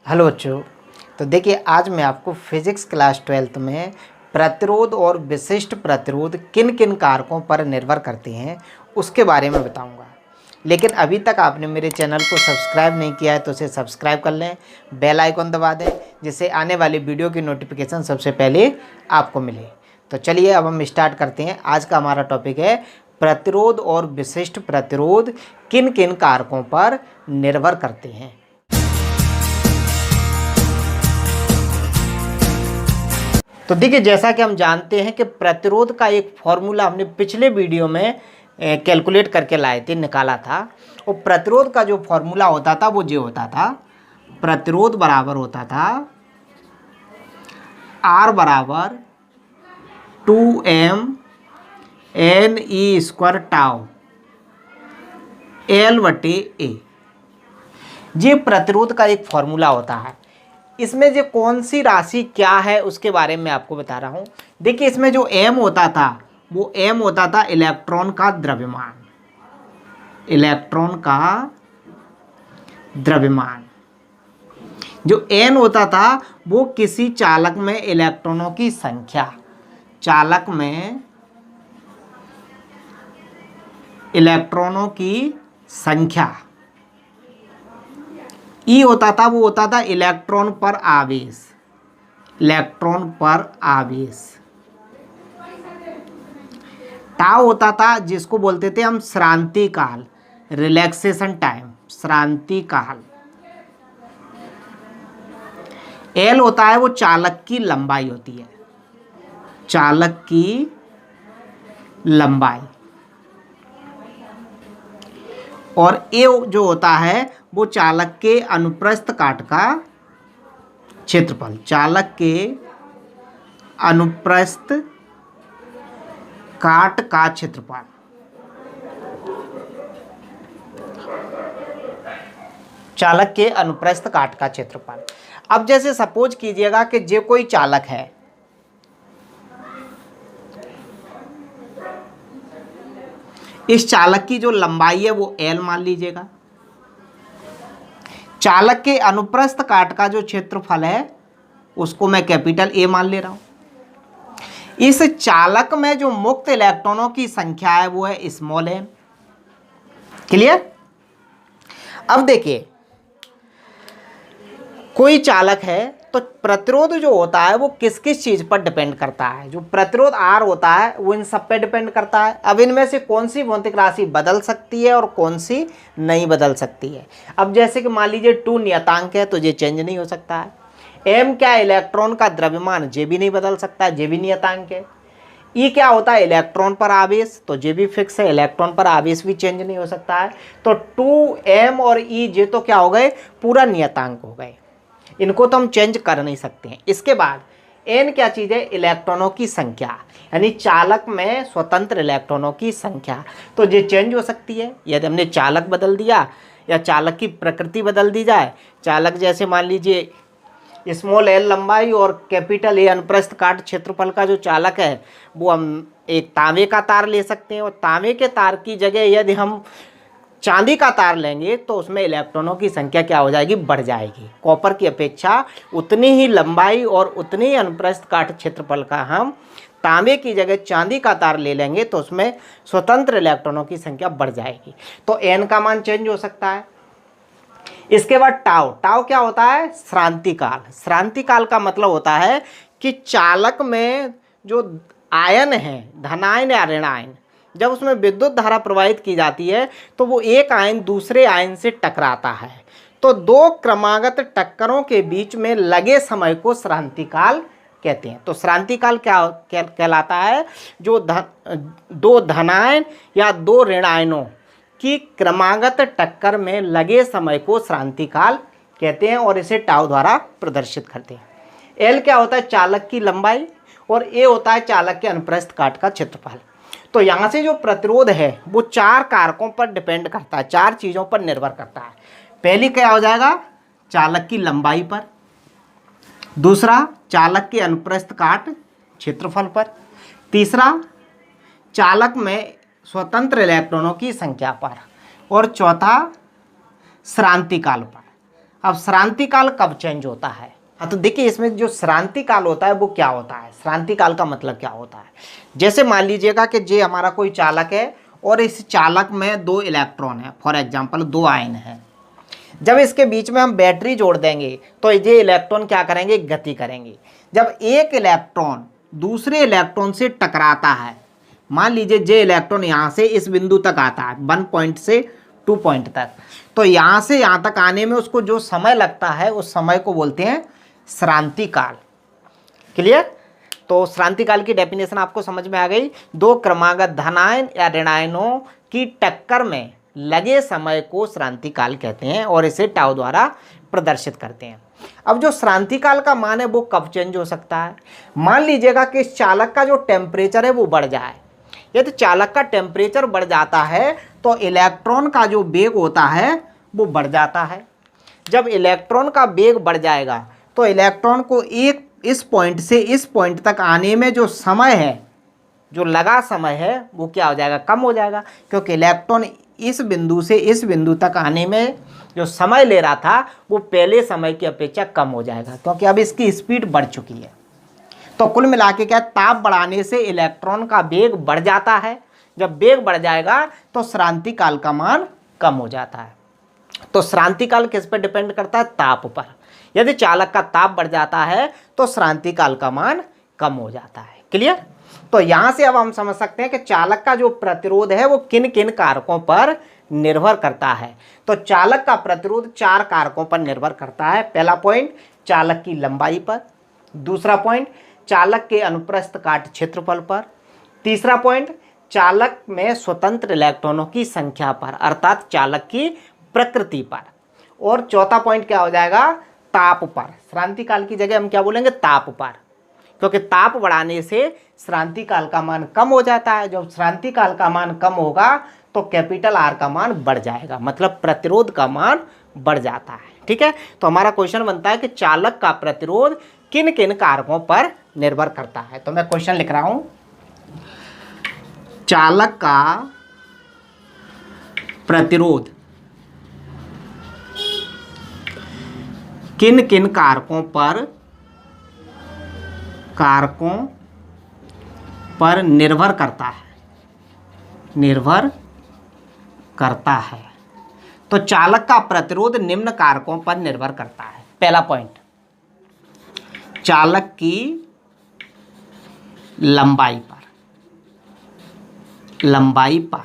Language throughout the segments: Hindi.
हेलो बच्चों। तो देखिए, आज मैं आपको फिजिक्स क्लास 12th में प्रतिरोध और विशिष्ट प्रतिरोध किन किन कारकों पर निर्भर करते हैं उसके बारे में बताऊंगा। लेकिन अभी तक आपने मेरे चैनल को सब्सक्राइब नहीं किया है तो उसे सब्सक्राइब कर लें, बेल आइकन दबा दें जिससे आने वाली वीडियो की नोटिफिकेशन सबसे पहले आपको मिले। तो चलिए अब हम स्टार्ट करते हैं। आज का हमारा टॉपिक है प्रतिरोध और विशिष्ट प्रतिरोध किन किन कारकों पर निर्भर करते हैं। तो देखिए, जैसा कि हम जानते हैं कि प्रतिरोध का एक फॉर्मूला हमने पिछले वीडियो में कैलकुलेट करके लाए थे, निकाला था। और प्रतिरोध का जो फॉर्मूला होता था वो ये होता था, प्रतिरोध बराबर होता था R बराबर 2m NE² टाउ L/A। ये प्रतिरोध का एक फॉर्मूला होता है। इसमें जो कौन सी राशि क्या है उसके बारे में आपको बता रहा हूँ। देखिए, इसमें जो m होता था वो m होता था इलेक्ट्रॉन का द्रव्यमान, इलेक्ट्रॉन का द्रव्यमान। जो n होता था वो किसी चालक में इलेक्ट्रॉनों की संख्या, चालक में इलेक्ट्रॉनों की संख्या। ई होता था वो होता था इलेक्ट्रॉन पर आवेश, इलेक्ट्रॉन पर आवेश। टाउ होता था जिसको बोलते थे हम श्रांति काल, रिलैक्सेशन टाइम, श्रांति काल। एल होता है वो चालक की लंबाई होती है, चालक की लंबाई। और ए जो होता है वो चालक के अनुप्रस्थ काट का क्षेत्रफल, चालक के अनुप्रस्थ काट का क्षेत्रफल। चालक के अनुप्रस्थ काट का क्षेत्रफल। अब जैसे सपोज कीजिएगा कि जे कोई चालक है, इस चालक की जो लंबाई है वो L मान लीजिएगा। चालक के अनुप्रस्थ काट का जो क्षेत्रफल है उसको मैं कैपिटल A मान ले रहा हूं। इस चालक में जो मुक्त इलेक्ट्रॉनों की संख्या है वो है स्मॉल m। क्लियर? अब देखिए, कोई चालक है तो प्रतिरोध जो होता है वो किस किस चीज पर डिपेंड करता है। जो प्रतिरोध R होता है वो इन सब पे डिपेंड करता है। अब इनमें से कौन सी भौतिक राशि बदल सकती है और कौन सी नहीं बदल सकती है। अब जैसे कि मान लीजिए 2 नियतांक है तो ये चेंज नहीं हो सकता है। m क्या है, इलेक्ट्रॉन का द्रव्यमान, ये भी नहीं बदल सकता है, ये भी नियतांक है। E क्या होता है, इलेक्ट्रॉन पर आवेश, तो ये भी फिक्स है, इलेक्ट्रॉन पर आवेश भी चेंज नहीं हो सकता है। तो 2m और E ये तो क्या हो गए, पूरा नियतांक हो गए, इनको तो हम चेंज कर नहीं सकते हैं। इसके बाद n क्या चीज़ है, इलेक्ट्रॉनों की संख्या, यानी चालक में स्वतंत्र इलेक्ट्रॉनों की संख्या। तो ये चेंज हो सकती है यदि हमने चालक बदल दिया या चालक की प्रकृति बदल दी जाए। चालक जैसे मान लीजिए स्मॉल l लंबाई और कैपिटल A अनुप्रस्थ काट क्षेत्रफल का जो चालक है वो हम एक तांबे का तार ले सकते हैं। और तांबे के तार की जगह यदि हम चांदी का तार लेंगे तो उसमें इलेक्ट्रॉनों की संख्या क्या हो जाएगी, बढ़ जाएगी। कॉपर की अपेक्षा उतनी ही लंबाई और उतनी ही अनुप्रस्थ काट क्षेत्रफल का हम तांबे की जगह चांदी का तार ले लेंगे तो उसमें स्वतंत्र इलेक्ट्रॉनों की संख्या बढ़ जाएगी। तो n का मान चेंज हो सकता है। इसके बाद टाउ, टाउ क्या होता है, श्रांति काल। श्रांति काल का मतलब होता है कि चालक में जो आयन है, धनायन या ऋणायन, जब उसमें विद्युत धारा प्रवाहित की जाती है तो वो एक आयन दूसरे आयन से टकराता है। तो दो क्रमागत टक्करों के बीच में लगे समय को श्रांति काल कहते हैं। तो श्रांति काल क्या कहलाता है, जो दो धनायन या दो ऋणायनों की क्रमागत टक्कर में लगे समय को श्रांति काल कहते हैं और इसे टाउ द्वारा प्रदर्शित करते हैं। L क्या होता है, चालक की लंबाई, और A होता है चालक के अनुप्रस्थ काट का क्षेत्रफल। तो यहाँ से जो प्रतिरोध है वो 4 कारकों पर डिपेंड करता है, 4 चीज़ों पर निर्भर करता है। पहली क्या हो जाएगा, चालक की लंबाई पर। दूसरा, चालक के अनुप्रस्थ काट क्षेत्रफल पर। तीसरा, चालक में स्वतंत्र इलेक्ट्रॉनों की संख्या पर। और चौथा, श्रांति काल पर। अब श्रांति काल कब चेंज होता है? हाँ, तो देखिए इसमें जो श्रांति काल होता है वो क्या होता है, श्रांति काल का मतलब क्या होता है। जैसे मान लीजिएगा कि जे हमारा कोई चालक है और इस चालक में 2 इलेक्ट्रॉन है, फॉर एग्जांपल 2 आयन है। जब इसके बीच में हम बैटरी जोड़ देंगे तो ये इलेक्ट्रॉन क्या करेंगे, गति करेंगे। जब एक इलेक्ट्रॉन दूसरे इलेक्ट्रॉन से टकराता है, मान लीजिए जे इलेक्ट्रॉन यहाँ से इस बिंदु तक आता है 1 पॉइंट से 2 पॉइंट तक, तो यहाँ से यहाँ तक आने में उसको जो समय लगता है उस समय को बोलते हैं श्रांति काल। क्लियर? तो श्रांति काल की डेफिनेशन आपको समझ में आ गई। 2 क्रमागत धनायन या ऋणायनों की टक्कर में लगे समय को श्रांति काल कहते हैं और इसे टाउ द्वारा प्रदर्शित करते हैं। अब जो श्रांति काल का मान है वो कब चेंज हो सकता है? मान लीजिएगा कि इस चालक का जो टेम्परेचर है वो बढ़ जाए। यदि चालक का टेम्परेचर बढ़ जाता है तो इलेक्ट्रॉन का जो वेग होता है वो बढ़ जाता है। जब इलेक्ट्रॉन का वेग बढ़ जाएगा तो इलेक्ट्रॉन को इस पॉइंट से इस पॉइंट तक आने में जो समय है, जो लगा समय है, वो क्या हो जाएगा, कम हो जाएगा। क्योंकि इलेक्ट्रॉन इस बिंदु से इस बिंदु तक आने में जो समय ले रहा था वो पहले समय की अपेक्षा कम हो जाएगा, क्योंकि अब इसकी स्पीड बढ़ चुकी है। तो कुल मिला के क्या, ताप बढ़ाने से इलेक्ट्रॉन का वेग बढ़ जाता है। जब वेग बढ़ जाएगा तो श्रांति काल का मान कम हो जाता है। तो श्रांति काल किस पर डिपेंड करता है, ताप पर। यदि चालक का ताप बढ़ जाता है तो श्रांति काल का मान कम हो जाता है। क्लियर? तो यहां से अब हम समझ सकते हैं कि चालक का जो प्रतिरोध है वो किन किन कारकों पर निर्भर करता है। तो चालक का प्रतिरोध 4 कारकों पर निर्भर करता है। पहला पॉइंट, चालक की लंबाई पर। दूसरा पॉइंट, चालक के अनुप्रस्थ काट क्षेत्रफल पर। तीसरा पॉइंट, चालक में स्वतंत्र इलेक्ट्रॉनों की संख्या पर, अर्थात चालक की प्रकृति पर। और चौथा पॉइंट क्या हो जाएगा, ताप पर। श्रांति काल की जगह हम क्या बोलेंगे, ताप पर, क्योंकि ताप बढ़ाने से श्रांति काल का मान कम हो जाता है। जब श्रांति काल का मान कम होगा तो कैपिटल आर का मान बढ़ जाएगा, मतलब प्रतिरोध का मान बढ़ जाता है। ठीक है? तो हमारा क्वेश्चन बनता है कि चालक का प्रतिरोध किन किन कारकों पर निर्भर करता है। तो मैं क्वेश्चन लिख रहा हूं, चालक का प्रतिरोध किन किन कारकों पर निर्भर करता है। तो चालक का प्रतिरोध निम्न कारकों पर निर्भर करता है। पहला पॉइंट, चालक की लंबाई पर।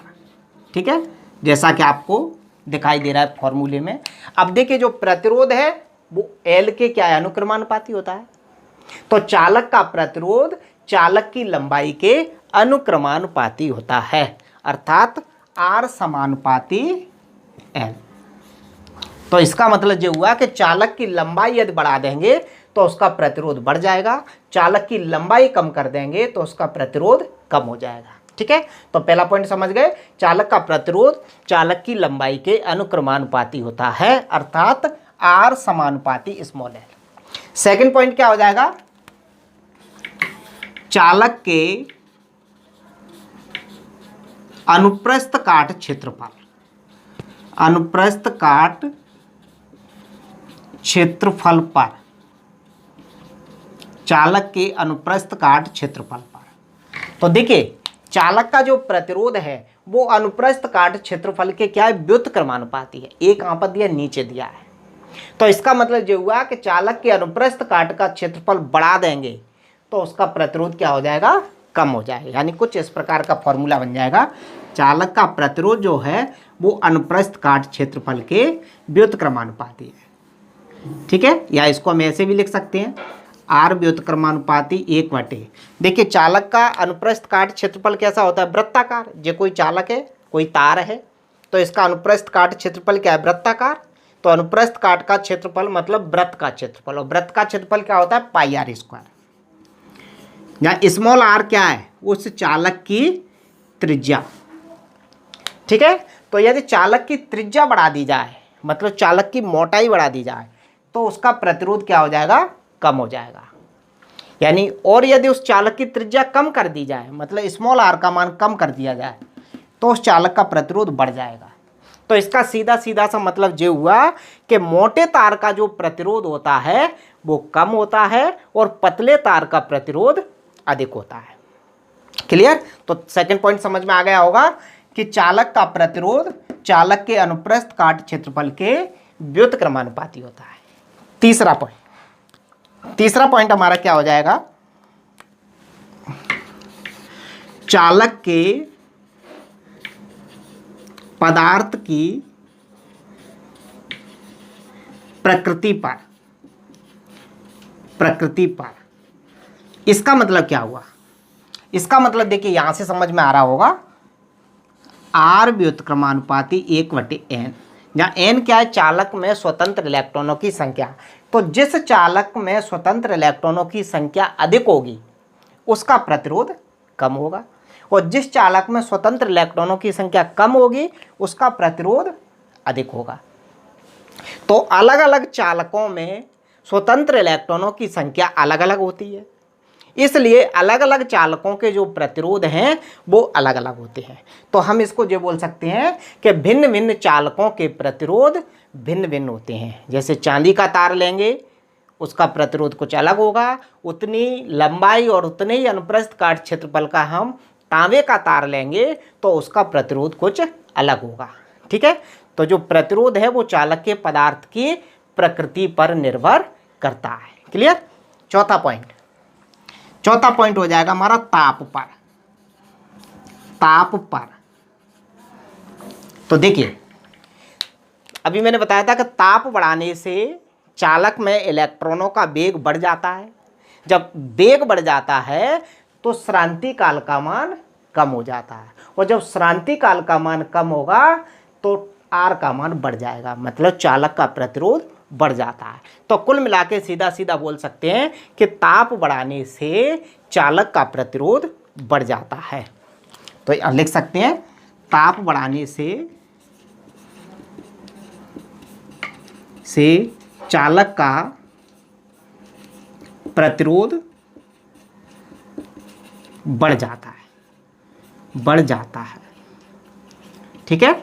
ठीक है? जैसा कि आपको दिखाई दे रहा है फॉर्मूले में। अब देखिए जो प्रतिरोध है वो L के क्या है, अनुक्रमानुपाती होता है। तो चालक का प्रतिरोध चालक की लंबाई के अनुक्रमानुपाती होता है, अर्थात R समानुपाती L। तो इसका मतलब ये हुआ कि चालक की लंबाई यदि बढ़ा देंगे तो उसका प्रतिरोध बढ़ जाएगा, चालक की लंबाई कम कर देंगे तो उसका प्रतिरोध कम हो जाएगा। ठीक है? तो पहला पॉइंट समझ गए, चालक का प्रतिरोध चालक की लंबाई के अनुक्रमानुपाती होता है, अर्थात R समानुपाती स्मॉल l। सेकंड पॉइंट क्या हो जाएगा, चालक के अनुप्रस्थ काट क्षेत्रफल पर, चालक के अनुप्रस्थ काट क्षेत्रफल पर। तो देखिए चालक का जो प्रतिरोध है वो अनुप्रस्थ काट क्षेत्रफल के क्या है, व्युत्क्रमानुपाती है। एक यहाँ पर दिया, नीचे दिया है। तो इसका मतलब ये हुआ कि चालक के अनुप्रस्थ काट का क्षेत्रफल बढ़ा देंगे तो उसका प्रतिरोध क्या हो जाएगा, कम हो जाएगा। यानी कुछ इस प्रकार का फॉर्मूला बन जाएगा, चालक का प्रतिरोध जो है वो अनुप्रस्थ काट क्षेत्रफल के व्युत्क्रमानुपाती है। ठीक है? या इसको हम ऐसे भी लिख सकते हैं, R व्युत्क्रमानुपाती 1/। देखिए चालक का अनुप्रस्थ काट क्षेत्रफल कैसा होता है, वृत्ताकार। जो कोई चालक है, कोई तार है, तो इसका अनुप्रस्थ काट क्षेत्रफल क्या है, वृत्ताकार। तो अनुप्रस्थ काट का क्षेत्रफल मतलब वृत्त का क्षेत्रफल, और वृत्त का क्षेत्रफल क्या होता है, πr²। यहाँ स्मॉल r क्या है, उस चालक की त्रिज्या। ठीक है? तो यदि चालक की त्रिज्या बढ़ा दी जाए, मतलब चालक की मोटाई बढ़ा दी जाए, तो उसका प्रतिरोध क्या हो जाएगा, कम हो जाएगा। यानी और यदि उस चालक की त्रिज्या कम कर दी जाए, मतलब स्मॉल r का मान कम कर दिया जाए, तो उस चालक का प्रतिरोध बढ़ जाएगा। तो इसका सीधा सीधा सा मतलब ये हुआ कि मोटे तार का जो प्रतिरोध होता है वो कम होता है और पतले तार का प्रतिरोध अधिक होता है। क्लियर? तो सेकंड पॉइंट समझ में आ गया होगा कि चालक का प्रतिरोध चालक के अनुप्रस्थ काट क्षेत्रफल के व्युत्क्रमानुपाती होता है। तीसरा पॉइंट हमारा क्या हो जाएगा? चालक के पदार्थ की प्रकृति पर इसका मतलब क्या हुआ? इसका मतलब देखिए यहां से समझ में आ रहा होगा, आर व्युत्क्रमानुपाती 1/n, जहाँ n क्या है? चालक में स्वतंत्र इलेक्ट्रॉनों की संख्या। तो जिस चालक में स्वतंत्र इलेक्ट्रॉनों की संख्या अधिक होगी उसका प्रतिरोध कम होगा, और जिस चालक में स्वतंत्र इलेक्ट्रॉनों की संख्या कम होगी उसका प्रतिरोध अधिक होगा। तो अलग अलग चालकों में स्वतंत्र इलेक्ट्रॉनों की संख्या अलग अलग होती है, इसलिए अलग अलग चालकों के जो प्रतिरोध हैं वो अलग अलग होते हैं। तो हम इसको ये बोल सकते हैं कि भिन्न भिन्न चालकों के प्रतिरोध भिन्न भिन्न होते हैं। जैसे चांदी का तार लेंगे उसका प्रतिरोध कुछ अलग होगा, उतनी लंबाई और उतने ही अनुप्रस्थ काट क्षेत्रफल का हम तांबे का तार लेंगे तो उसका प्रतिरोध कुछ अलग होगा। ठीक है? तो जो प्रतिरोध है वो चालक के पदार्थ की प्रकृति पर निर्भर करता है। क्लियर? चौथा पॉइंट हो जाएगा हमारा ताप पर। तो देखिए अभी मैंने बताया था कि ताप बढ़ाने से चालक में इलेक्ट्रॉनों का वेग बढ़ जाता है। जब वेग बढ़ जाता है तो श्रांति काल का मान कम हो जाता है, और जब श्रांति काल का मान कम होगा तो आर का मान बढ़ जाएगा, मतलब चालक का प्रतिरोध बढ़ जाता है। तो कुल मिला के सीधा सीधा बोल सकते हैं कि ताप बढ़ाने से चालक का प्रतिरोध बढ़ जाता है। तो लिख सकते हैं ताप बढ़ाने से चालक का प्रतिरोध बढ़ जाता है। ठीक है?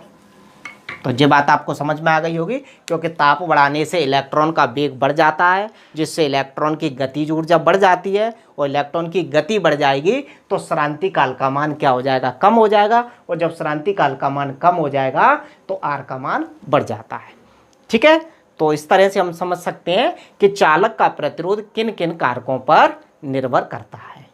तो ये बात आपको समझ में आ गई होगी, क्योंकि ताप बढ़ाने से इलेक्ट्रॉन का वेग बढ़ जाता है, जिससे इलेक्ट्रॉन की गतिज ऊर्जा बढ़ जाती है, और इलेक्ट्रॉन की गति बढ़ जाएगी तो श्रांति काल का मान क्या हो जाएगा? कम हो जाएगा, और जब श्रांति काल का मान कम हो जाएगा तो आर का मान बढ़ जाता है। ठीक है? तो इस तरह से हम समझ सकते हैं कि चालक का प्रतिरोध किन किन कारकों पर निर्भर करता है।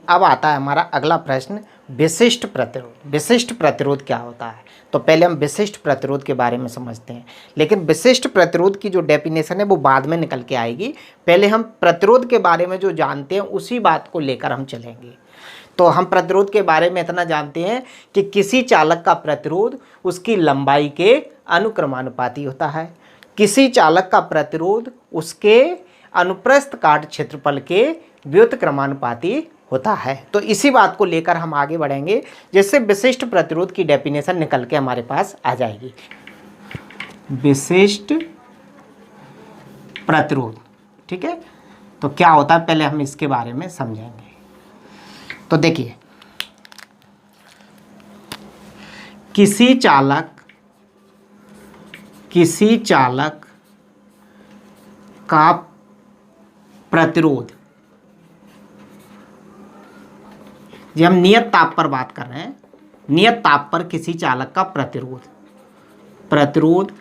अब आता है हमारा अगला प्रश्न, विशिष्ट प्रतिरोध। विशिष्ट प्रतिरोध क्या होता है? तो पहले हम विशिष्ट प्रतिरोध के बारे में समझते हैं, लेकिन विशिष्ट प्रतिरोध की जो डेफिनेशन है वो बाद में निकल के आएगी। पहले हम प्रतिरोध के बारे में जो जानते हैं उसी बात को लेकर हम चलेंगे। तो हम प्रतिरोध के बारे में इतना जानते हैं कि किसी चालक का प्रतिरोध उसकी लंबाई के अनुक्रमानुपाती होता है, किसी चालक का प्रतिरोध उसके अनुप्रस्थ काट क्षेत्रफल के व्युत्क्रमानुपाती होता है। तो इसी बात को लेकर हम आगे बढ़ेंगे, जिससे विशिष्ट प्रतिरोध की डेफिनेशन निकल के हमारे पास आ जाएगी। विशिष्ट प्रतिरोध, ठीक है? तो क्या होता है पहले हम इसके बारे में समझेंगे। तो देखिए, किसी चालक का प्रतिरोध, ये हम नियत ताप पर बात कर रहे हैं, नियत ताप पर किसी चालक का प्रतिरोध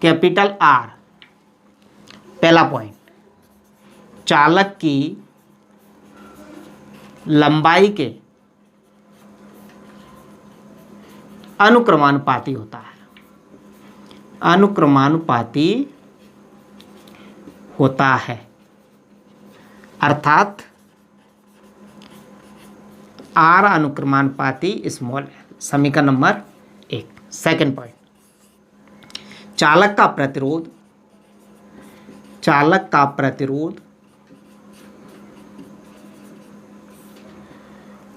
कैपिटल आर, पहला पॉइंट, चालक की लंबाई के अनुक्रमानुपाती होता है, अनुक्रमानुपाती होता है, अर्थात आर अनुक्रमानुपाती स्मॉल एल। समीकरण नंबर 1। सेकंड पॉइंट, चालक का प्रतिरोध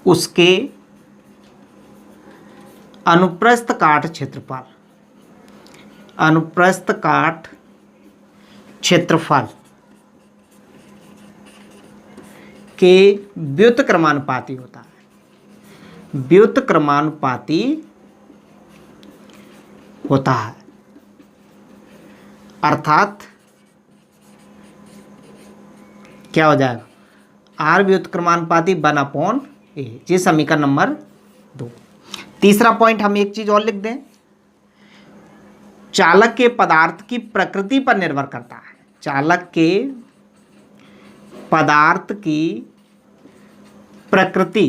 उसके अनुप्रस्थ काट क्षेत्रफल के व्युत्क्रमानुपाती होता है, व्युत्क्रमानुपाती होता है। अर्थात क्या हो जाएगा, आर व्युत्क्रमानुपाती 1/a। ये समीकरण नंबर 2। तीसरा पॉइंट हम एक चीज और लिख दें, चालक के पदार्थ की प्रकृति पर निर्भर करता है। चालक के पदार्थ की प्रकृति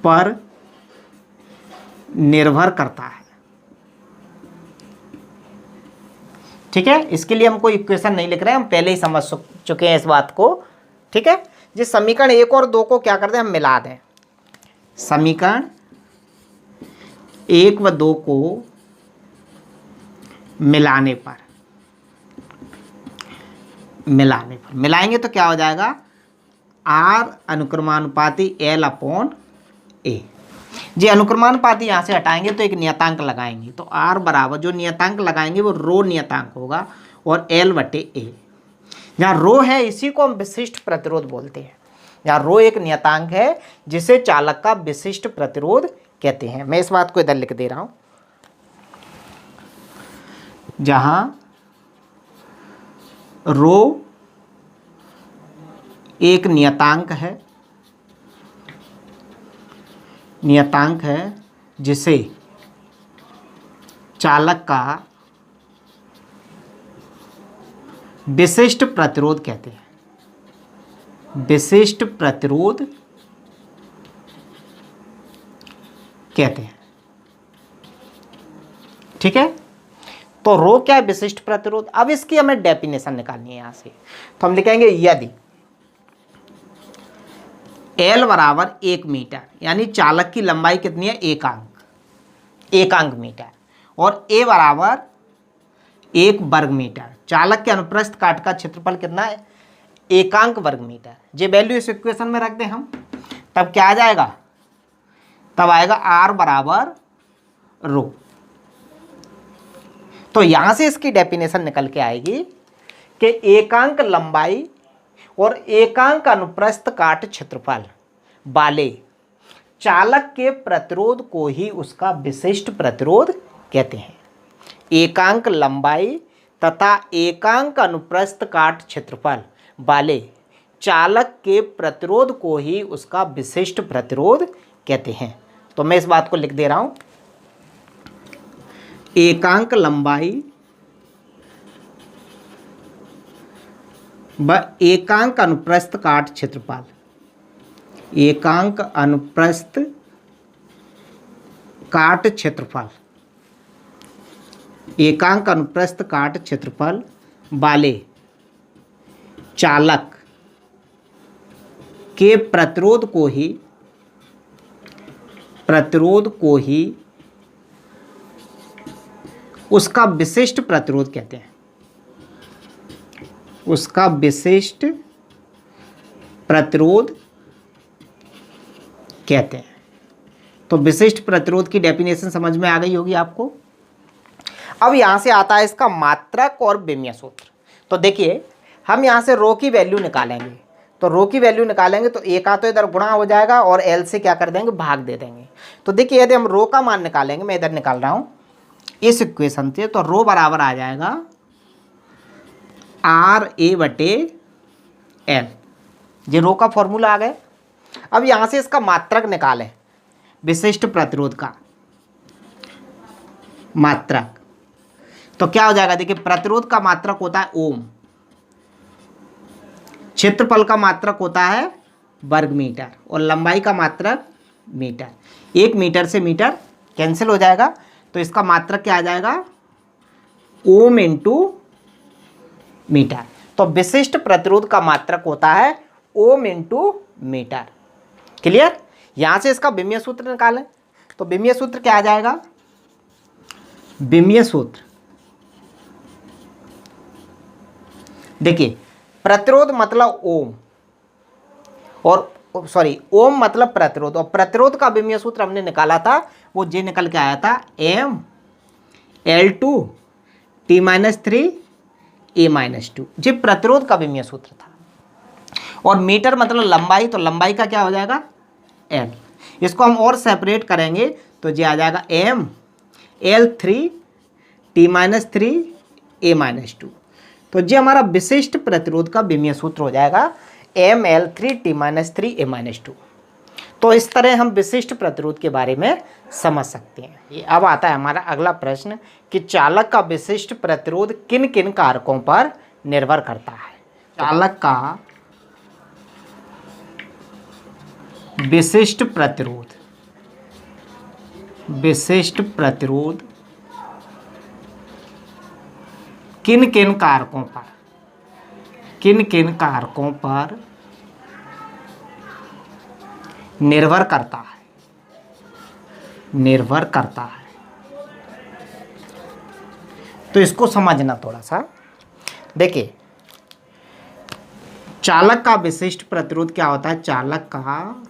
पर निर्भर करता है। ठीक है, इसके लिए हम कोई इक्वेशन नहीं लिख रहे हैं, हम पहले ही समझ चुके हैं इस बात को। ठीक है, जिस समीकरण 1 और 2 को क्या कर दें, हम मिला दें। समीकरण 1 व 2 को मिलाएंगे तो क्या हो जाएगा, आर अनुक्रमानुपाती L/A। जी अनुक्रमानुपाती यहाँ से हटाएंगे तो एक नियतांक लगाएंगे, तो R बराबर जो नियतांक लगाएंगे वो रो नियतांक होगा और L/A। जहाँ रो है इसी को हम विशिष्ट प्रतिरोध बोलते हैं। यहाँ रो एक नियतांक है जिसे चालक का विशिष्ट प्रतिरोध कहते हैं। मैं इस बात को इधर लिख दे रहा हूँ, जहाँ रो एक नियतांक है जिसे चालक का विशिष्ट प्रतिरोध कहते हैं। विशिष्ट प्रतिरोध कहते हैं। ठीक है, तो रो क्या है, विशिष्ट प्रतिरोध। अब इसकी हमें डेफिनेशन निकालनी है। यहां से तो हम लिखेंगे यदि L बराबर 1 मीटर, यानी चालक की लंबाई कितनी है, एक अंक मीटर, और A बराबर 1 वर्ग मीटर। चालक के अनुप्रस्थ काट का क्षेत्रफल कितना है, एकांक वर्ग मीटर। ये वैल्यू इस इक्वेशन में रख दें हम, तब क्या आ जाएगा, तब आएगा R बराबर रो। तो यहां से इसकी डेफिनेशन निकल के आएगी कि एकांक लंबाई और एकांक अनुप्रस्थ काट क्षेत्रफल वाले चालक के प्रतिरोध को ही उसका विशिष्ट प्रतिरोध कहते हैं। एकांक लंबाई तथा एकांक अनुप्रस्थ काट क्षेत्रफल वाले चालक के प्रतिरोध को ही उसका विशिष्ट प्रतिरोध कहते हैं। तो मैं इस बात को लिख दे रहा हूं, एकांक लंबाई व एकांक अनुप्रस्थ काट क्षेत्रफल, एकांक अनुप्रस्थ काट क्षेत्रफल, एकांक अनुप्रस्थ काट क्षेत्रफल वाले चालक के प्रतिरोध को ही उसका विशिष्ट प्रतिरोध कहते हैं। उसका विशिष्ट प्रतिरोध कहते हैं। तो विशिष्ट प्रतिरोध की डेफिनेशन समझ में आ गई होगी आपको। अब यहां से आता है इसका मात्रक और विमीय सूत्र। तो देखिए हम यहां से रो की वैल्यू निकालेंगे, तो रो की वैल्यू निकालेंगे तो एक तो इधर गुणा हो जाएगा और L से क्या कर देंगे, भाग दे देंगे। तो देखिए यदि हम रो का मान निकालेंगे, मैं इधर निकाल रहा हूं इस इक्वेशन से, तो रो बराबर आ जाएगा RA/L। ये रो का फॉर्मूला आ गया। अब यहां से इसका मात्रक निकालें, विशिष्ट प्रतिरोध का मात्रक, तो क्या हो जाएगा, देखिए प्रतिरोध का मात्रक होता है ओम, क्षेत्रफल का मात्रक होता है वर्ग मीटर और लंबाई का मात्रक मीटर। 1 मीटर से मीटर कैंसिल हो जाएगा, तो इसका मात्रक क्या आ जाएगा, ओम इंटू मीटर। तो विशिष्ट प्रतिरोध का मात्रक होता है ओम इंटू मीटर। क्लियर। यहां से इसका विमीय सूत्र निकालें, तो विमीय सूत्र क्या आ जाएगा, विमीय सूत्र देखिए प्रतिरोध मतलब ओम, और सॉरी ओम मतलब प्रतिरोध, और प्रतिरोध का विमीय सूत्र हमने निकाला था, वो जे निकल के आया था ML2T-3 A-2। ये प्रतिरोध का विमीय सूत्र था। और मीटर मतलब लंबाई, तो लंबाई का क्या हो जाएगा, L। इसको हम और सेपरेट करेंगे तो ये आ जाएगा ML3T-3 A-2। तो ये हमारा विशिष्ट प्रतिरोध का विमीय सूत्र हो जाएगा ML3T-3A-2। तो इस तरह हम विशिष्ट प्रतिरोध के बारे में समझ सकते हैं। ये अब आता है हमारा अगला प्रश्न कि चालक का विशिष्ट प्रतिरोध किन किन कारकों पर निर्भर करता है। चालक का विशिष्ट प्रतिरोध किन किन कारकों पर निर्भर करता है। तो इसको समझना थोड़ा सा। देखिए, चालक का विशिष्ट प्रतिरोध क्या होता है। चालक का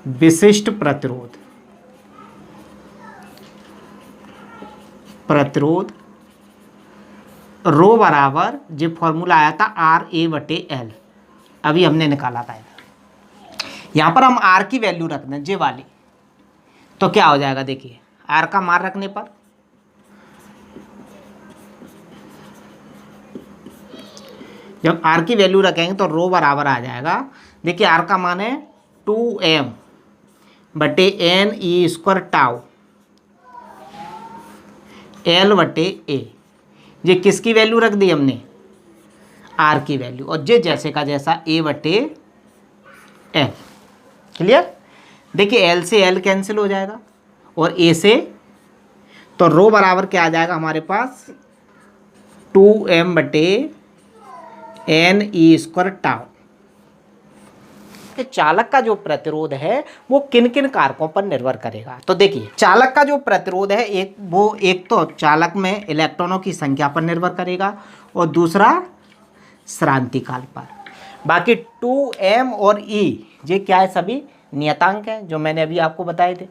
विशिष्ट प्रतिरोध रो बराबर जो फॉर्मूला आया था RA/L, अभी हमने निकाला था। यहाँ पर हम R की वैल्यू रख दें जे वाली, तो क्या हो जाएगा। देखिए, R का मान रखने पर जब R की वैल्यू रखेंगे तो रो बराबर आ जाएगा। देखिए, R का मान है 2m/n² टाउ L/A। ये किसकी वैल्यू रख दी हमने, R की वैल्यू, और ये जैसे का जैसा A/L। क्लियर। देखिए, L से L कैंसिल हो जाएगा और A से, तो रो बराबर क्या आ जाएगा हमारे पास 2m/ne² टाउ। चालक का जो प्रतिरोध है वो किन किन कारकों पर निर्भर करेगा। तो देखिए, चालक का जो प्रतिरोध है एक तो चालक में इलेक्ट्रॉनों की संख्या पर निर्भर करेगा और दूसरा श्रांति काल पर। बाकी 2m और e ये क्या है, सभी नियतांक हैं जो मैंने अभी आपको बताए थे।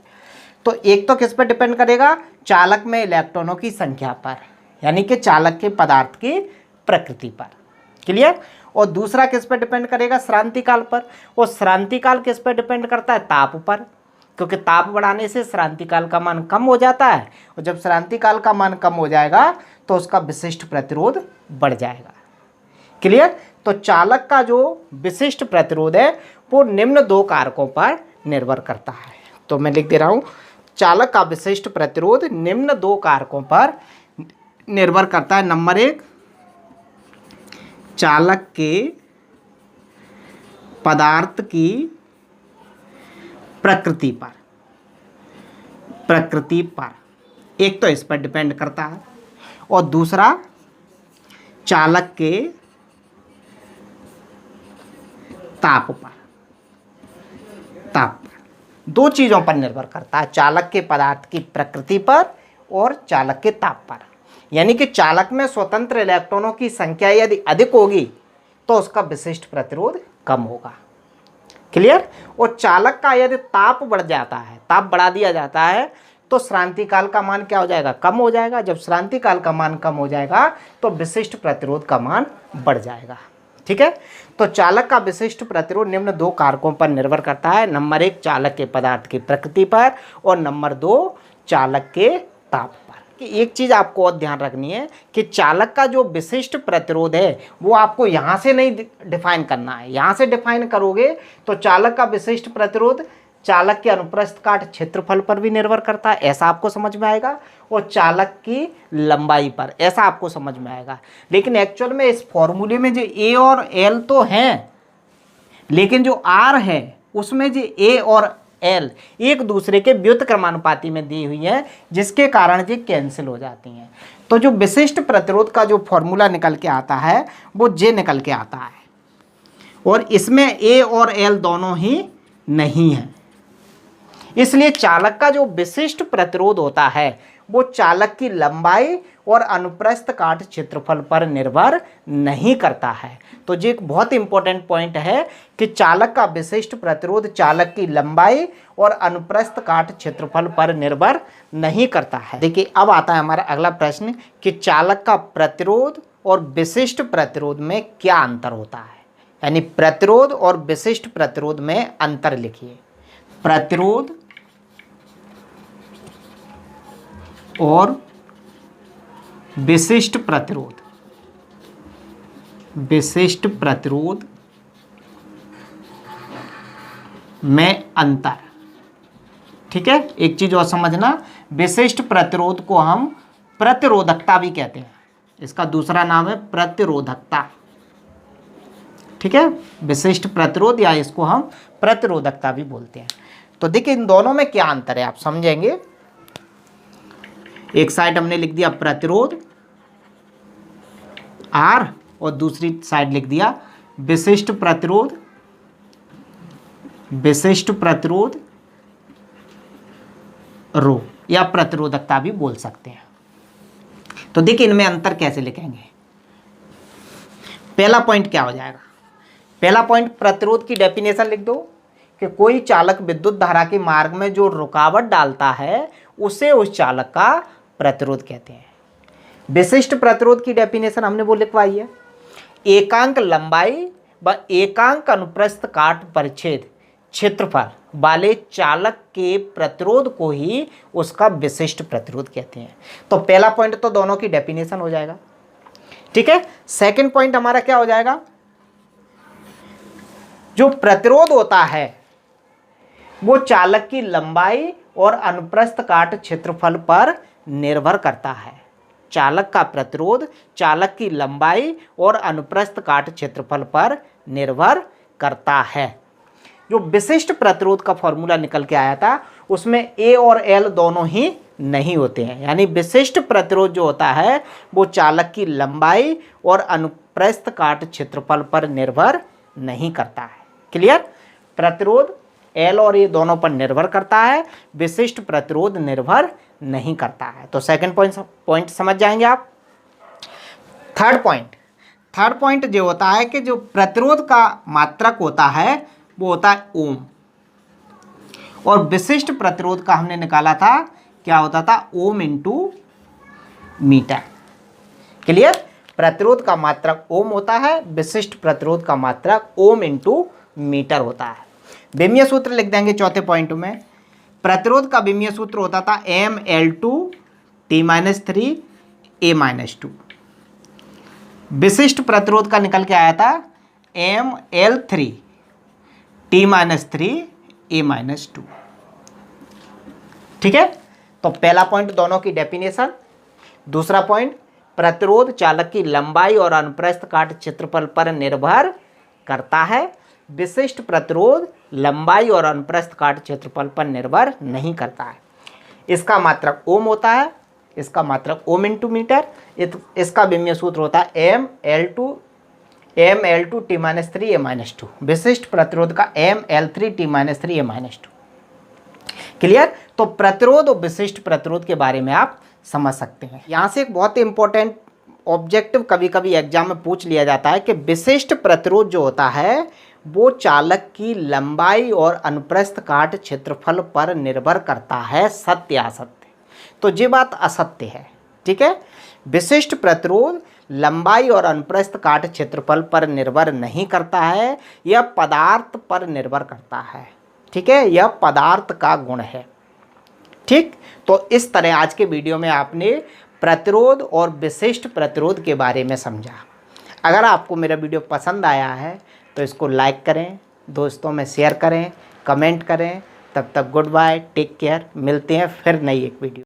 तो एक तो किस पर डिपेंड करेगा, चालक में इलेक्ट्रॉनों की संख्या पर, यानी कि चालक के पदार्थ की प्रकृति पर। क्लियर। और दूसरा किस पर डिपेंड करेगा, श्रांति काल पर। और श्रांति काल किस पर डिपेंड करता है, ताप पर, क्योंकि ताप बढ़ाने से श्रांति काल का मान कम हो जाता है, और जब श्रांति काल का मान कम हो जाएगा तो उसका विशिष्ट प्रतिरोध बढ़ जाएगा। क्लियर। तो चालक का जो विशिष्ट प्रतिरोध है वो निम्न दो कारकों पर निर्भर करता है। तो मैं लिख दे रहा हूं, चालक का विशिष्ट प्रतिरोध निम्न दो कारकों पर निर्भर करता है। नंबर 1, चालक के पदार्थ की प्रकृति पर, एक तो इस पर डिपेंड करता है, और दूसरा चालक के ताप पर। दो चीजों पर निर्भर करता है, चालक के पदार्थ की प्रकृति पर और चालक के ताप पर। यानी कि चालक में स्वतंत्र इलेक्ट्रॉनों की संख्या यदि अधिक होगी तो उसका विशिष्ट प्रतिरोध कम होगा। क्लियर। और चालक का यदि ताप बढ़ जाता है, ताप बढ़ा दिया जाता है, तो श्रांति काल का मान क्या हो जाएगा, कम हो जाएगा। जब श्रांति काल का मान कम हो जाएगा तो विशिष्ट प्रतिरोध का मान बढ़ जाएगा। ठीक है। तो चालक का विशिष्ट प्रतिरोध निम्न दो कारकों पर निर्भर करता है। नंबर 1, चालक के पदार्थ की प्रकृति पर, और नंबर 2, चालक के ताप पर। कि एक चीज आपको और ध्यान रखनी है कि चालक का जो विशिष्ट प्रतिरोध है वो आपको यहाँ से नहीं डिफाइन करना है। यहाँ से डिफाइन करोगे तो चालक का विशिष्ट प्रतिरोध चालक के अनुप्रस्थ काट क्षेत्रफल पर भी निर्भर करता है, ऐसा आपको समझ में आएगा, और चालक की लंबाई पर, ऐसा आपको समझ में आएगा। लेकिन एक्चुअल में इस फॉर्मूले में जो ए और एल तो हैं, लेकिन जो आर है उसमें जो ए और एल एक दूसरे के व्युत क्रमानुपाती में दी हुई है, जिसके कारण ये कैंसिल हो जाती हैं। तो जो विशिष्ट प्रतिरोध का जो फॉर्मूला निकल के आता है वो जे निकल के आता है, और इसमें ए और एल दोनों ही नहीं है। इसलिए चालक का जो विशिष्ट प्रतिरोध होता है वो चालक की लंबाई और अनुप्रस्थ काट क्षेत्रफल पर निर्भर नहीं करता है। तो ये एक बहुत इंपॉर्टेंट पॉइंट है कि चालक का विशिष्ट प्रतिरोध चालक की लंबाई और अनुप्रस्थ काट क्षेत्रफल पर निर्भर नहीं करता है। देखिए, अब आता है हमारा अगला प्रश्न कि चालक का प्रतिरोध और विशिष्ट प्रतिरोध में क्या अंतर होता है। यानी प्रतिरोध और विशिष्ट प्रतिरोध में अंतर लिखिए। प्रतिरोध और विशिष्ट प्रतिरोध में अंतर। ठीक है, एक चीज और समझना, विशिष्ट प्रतिरोध को हम प्रतिरोधकता भी कहते हैं, इसका दूसरा नाम है प्रतिरोधकता। ठीक है, विशिष्ट प्रतिरोध या इसको हम प्रतिरोधकता भी बोलते हैं। तो देखिए इन दोनों में क्या अंतर है आप समझेंगे। एक साइड हमने लिख दिया प्रतिरोध R और दूसरी साइड लिख दिया विशिष्ट प्रतिरोध रो या प्रतिरोधकता भी बोल सकते हैं। तो देखिए इनमें अंतर कैसे लिखेंगे। पहला पॉइंट क्या हो जाएगा, पहला पॉइंट प्रतिरोध की डेफिनेशन लिख दो कि कोई चालक विद्युत धारा के मार्ग में जो रुकावट डालता है उसे उस चालक का प्रतिरोध कहते हैं। विशिष्ट प्रतिरोध की डेफिनेशन हमने वो लिखवाई है, एकांक लंबाई व एकांक अनुप्रस्थ काट परिच्छेद क्षेत्रफल वाले चालक के प्रतिरोध को ही उसका विशिष्ट प्रतिरोध कहते हैं। तो पहला पॉइंट तो दोनों की डेफिनेशन हो जाएगा। ठीक है, सेकंड पॉइंट हमारा क्या हो जाएगा, जो प्रतिरोध होता है वो चालक की लंबाई और अनुप्रस्थ काट क्षेत्रफल पर निर्भर करता है। चालक का प्रतिरोध चालक की लंबाई और अनुप्रस्थ काट क्षेत्रफल पर निर्भर करता है। जो विशिष्ट प्रतिरोध का फॉर्मूला निकल के आया था उसमें A और L दोनों ही नहीं होते हैं, यानी विशिष्ट प्रतिरोध जो होता है वो चालक की लंबाई और अनुप्रस्थ काट क्षेत्रफल पर निर्भर नहीं करता है। क्लियर, प्रतिरोध L और A दोनों पर निर्भर करता है, विशिष्ट प्रतिरोध निर्भर नहीं करता है। तो सेकंड पॉइंट समझ जाएंगे आप। थर्ड पॉइंट जो होता है कि जो प्रतिरोध का मात्रक होता है वो होता है ओम, और विशिष्ट प्रतिरोध का हमने निकाला था क्या होता था, ओम इंटू मीटर। क्लियर, प्रतिरोध का मात्रक ओम होता है, विशिष्ट प्रतिरोध का मात्रक ओम इंटू मीटर होता है। विमीय सूत्र लिख देंगे चौथे पॉइंट में। प्रतिरोध का विमीय सूत्र होता था ML2 T-3 A-2। विशिष्ट प्रतिरोध का निकल के आया था ML3 T-3 A-2। ठीक है, तो पहला पॉइंट दोनों की डेफिनेशन, दूसरा पॉइंट प्रतिरोध चालक की लंबाई और अनुप्रस्थ काट क्षेत्रफल पर निर्भर करता है, विशिष्ट प्रतिरोध लंबाई और अनुप्रस्थ काट क्षेत्रफल पर निर्भर नहीं करता है। इसका मात्रक ओम होता है, इसका मात्रक ओम इंटू मीटर, इसका विमीय सूत्र होता है ML2 T-3 A-2, विशिष्ट प्रतिरोध का ML3 T-3 A-2। क्लियर, तो प्रतिरोध और विशिष्ट प्रतिरोध के बारे में आप समझ सकते हैं। यहाँ से एक बहुत ही इंपॉर्टेंट ऑब्जेक्टिव कभी कभी एग्जाम में पूछ लिया जाता है कि विशिष्ट प्रतिरोध जो होता है वो चालक की लंबाई और अनुप्रस्थ काट क्षेत्रफल पर निर्भर करता है, सत्य या असत्य। तो ये बात असत्य है। ठीक है, विशिष्ट प्रतिरोध लंबाई और अनुप्रस्थ काट क्षेत्रफल पर निर्भर नहीं करता है, यह पदार्थ पर निर्भर करता है। ठीक है, यह पदार्थ का गुण है। ठीक, तो इस तरह आज के वीडियो में आपने प्रतिरोध और विशिष्ट प्रतिरोध के बारे में समझा। अगर आपको मेरा वीडियो पसंद आया है तो इसको लाइक करें, दोस्तों में शेयर करें, कमेंट करें। तब तक गुड बाय, टेक केयर, मिलते हैं फिर नई एक वीडियो।